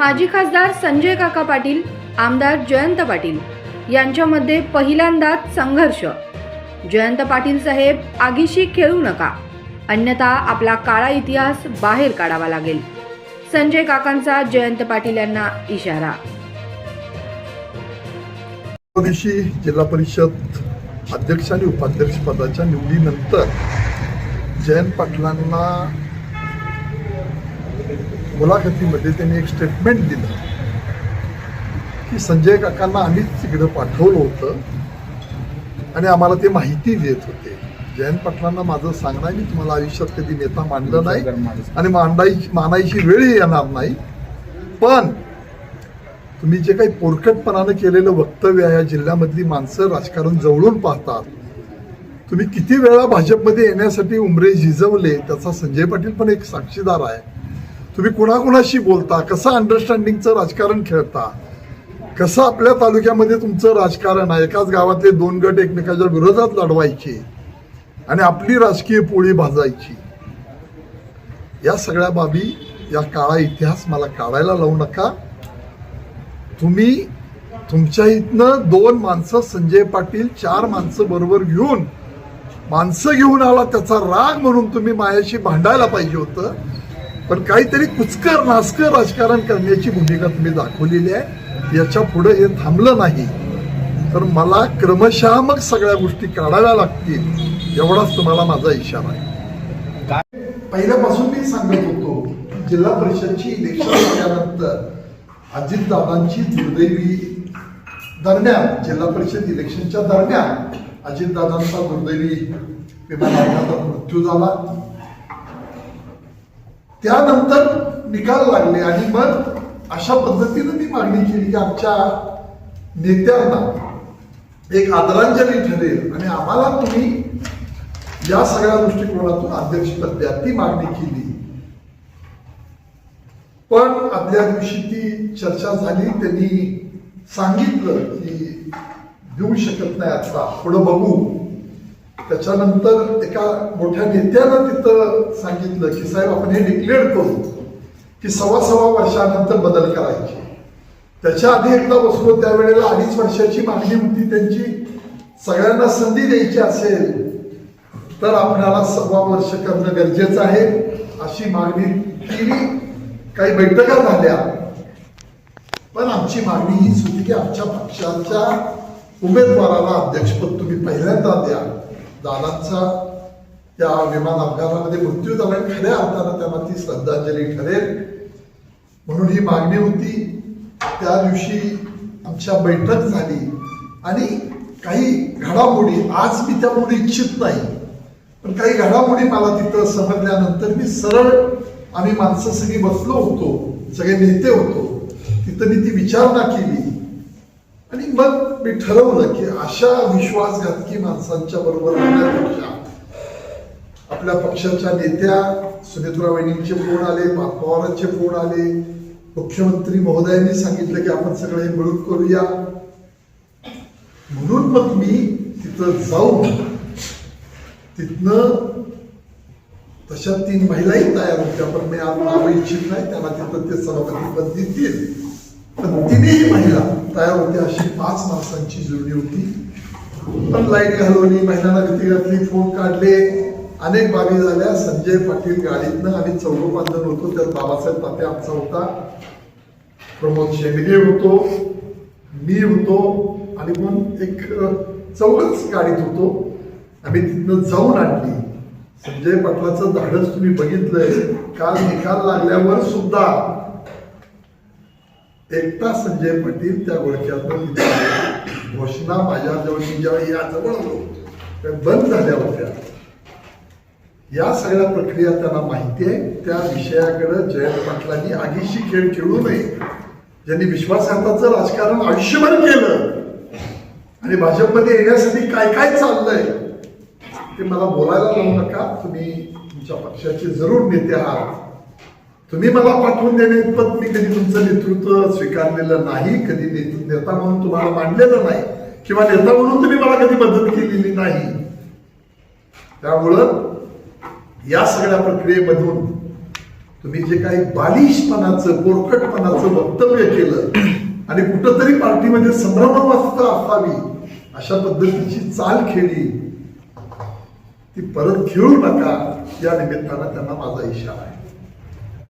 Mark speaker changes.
Speaker 1: माजी खासदार संजय काका पाटील, आमदार जयंत पाटील यांच्यामध्ये पहिल्यांदाच संघर्ष. जयंत पाटील साहेब, आगीशी खेळू नका, अन्यथा आपला काळा इतिहास बाहेर काढावा लागेल. संजय काकांचा जयंत पाटील यांना इशारा.
Speaker 2: दिवशी जिल्हा परिषद अध्यक्ष आणि उपाध्यक्ष पदाच्या निवडीनंतर जयंत पाटलांना मुलाखतीमध्ये त्यांनी एक स्टेटमेंट दिलं की संजय काकांना आम्हीच तिकडं पाठवलं होतं आणि आम्हाला ते माहिती देत होते. जयंत पाटलांना माझं सांगणं आहे, मी तुम्हाला आयुष्यात कधी नेता मानलं नाही आणि मानायची वेळही येणार नाही, पण तुम्ही जे काही पोरकटपणानं केलेलं वक्तव्य आहे, या जिल्ह्यामधली माणसं राजकारण जवळून पाहतात. तुम्ही किती वेळा भाजपमध्ये येण्यासाठी उमरे झिजवले त्याचा संजय पाटील पण एक साक्षीदार आहे. तुम्ही कुणाकुणाशी बोलता, कसं अंडरस्टँडिंगचं राजकारण खेळता, कसं आपल्या तालुक्यामध्ये तुमचं राजकारण आहे. एकाच गावातले दोन गट एकमेकाच्या विरोधात लढवायचे आणि आपली राजकीय पोळी भाजायची. या सगळ्या बाबी, या काळा इतिहास मला काढायला लावू नका. तुम्ही तुमच्या इथनं 2 माणसं संजय पाटील 4 माणसं बरोबर घेऊन माणसं घेऊन आला, त्याचा राग म्हणून तुम्ही माझ्याशी भांडायला पाहिजे होतं, पण काहीतरी कुचकर नासकर राजकारण करण्याची भूमिका तुम्ही दाखवलेली आहे. याच्या पुढे हे थांबलं नाही तर मला क्रमशः मग सगळ्या गोष्टी काढाव्या लागतील, एवढाच तुम्हाला माझा इशारा आहे. पहिल्यापासून मी सांगत होतो, जिल्हा परिषदची इलेक्शन झाल्यानंतर अजितदादांची दुर्दैवी दरम्यान, जिल्हा परिषद इलेक्शनच्या दरम्यान अजितदादांचा दुर्दैवी विमान अपघातात मृत्यू झाला. त्यानंतर निकाल लागले आणि मग अशा पद्धतीनं मी मागणी केली की आमच्या नेत्यांना एक आदरांजली ठरेल आणि आम्हाला तुम्ही या सगळ्या दृष्टिकोनातून अध्यक्षपद द्या, ती मागणी केली. पण आदल्या दिवशी ती चर्चा झाली. त्यांनी सांगितलं की देऊ शकत नाही, आता पुढं बघू. त्याच्यानंतर एका मोठ्या नेत्यानं तिथं सांगितलं की साहेब, आपण हे डिक्लेअर करू की 1.25 वर्षानंतर बदल करायचे. त्याच्या आधी एकदा बसलो, त्यावेळेला 2.5 वर्षाची मागणी होती त्यांची. सगळ्यांना संधी द्यायची असेल तर आपल्याला 1.25 वर्ष करणं गरजेचं आहे, अशी मागणी केली. काही बैठका झाल्या, पण आमची मागणी हीच होती की आमच्या पक्षाच्या उमेदवाराला अध्यक्षपद तुम्ही पहिल्यांदा द्या. दादांचा त्या विमान अपघातामध्ये मृत्यू झाला, खऱ्या अर्थानं त्यांना ती श्रद्धांजली ठरेल म्हणून ही मागणी होती. त्या दिवशी आमच्या बैठक झाली आणि काही घडामोडी, आज मी त्या बोलू इच्छित नाही, पण काही घडामोडी मला तिथं समजल्यानंतर मी सरळ, आम्ही माणसं सगळी बसलो होतो, सगळे नेते होतो, तिथं मी ती विचारणा केली आणि मग मी ठरवलं की अशा विश्वासघातकी माणसांच्या बरोबर राहण्यापेक्षा आपल्या पक्षाच्या नेत्या सुनेत्रा वहिनींचे फोन आले, पवारांचे फोन आले, मुख्यमंत्री महोदयांनी सांगितलं की आपण सगळे मिळून करूया. म्हणून मग मी तिथं जाऊन, तिथनं तशा 3 महिलाही तयार होत्या, पण मी आज नाव इच्छित नाही, त्यांना तिथं ते सभापती पद देतील, पण 3ही महिला तयार होत्या. अशी 5 माणसांची जुळणी होती. पण लाईट घालवली, महिलांना भीती घातली, फोन काढले, अनेक बाबी झाल्या. संजय पाटील गाडीतनं, आम्ही 4-5 होतो, त्यात बाबासाहेब तात्या आमचा होता, प्रमोद शेंडगे होतो, मी होतो आणि मग एक 4च गाडीत होतो. आम्ही तिथनं जाऊन आणली. संजय पाटलाचं धाडस तुम्ही बघितलंय. काल निकाल लागल्यावर सुद्धा एकटा संजय पाटील त्या गोळक्यातून घोषणा माझ्याजवळ, मी ज्यावेळी याजवळ आलो बंद झाल्या होत्या. या सगळ्या प्रक्रिया त्यांना माहिती आहे. त्या विषयाकडे जयंत पाटलांनी आगीशी खेळ खेळू नये. ज्यांनी विश्वासघाताचं राजकारण आयुष्यभर केलं आणि भाजपमध्ये येण्यासाठी काय काय चाललंय ते मला बोलायला लावू नका. तुम्ही तुमच्या पक्षाचे जरूर नेते आहात. तुम्ही मला पाठवून देण्याइतपत मी कधी तुमचं नेतृत्व स्वीकारलेलं नाही, कधी नेता म्हणून तुम्हाला मांडलेलं नाही, किंवा नेता म्हणून तुम्ही मला कधी मदत केलेली नाही. त्यामुळं या सगळ्या प्रक्रियेमधून तुम्ही जे काही बालिशपणाचं पोरकटपणाचं वक्तव्य केलं आणि कुठंतरी पार्टीमध्ये संभ्रमावस्था असावी अशा पद्धतीची चाल खेळली, ती परत खेळू नका या निमित्तानं त्यांना माझा इशारा आहे.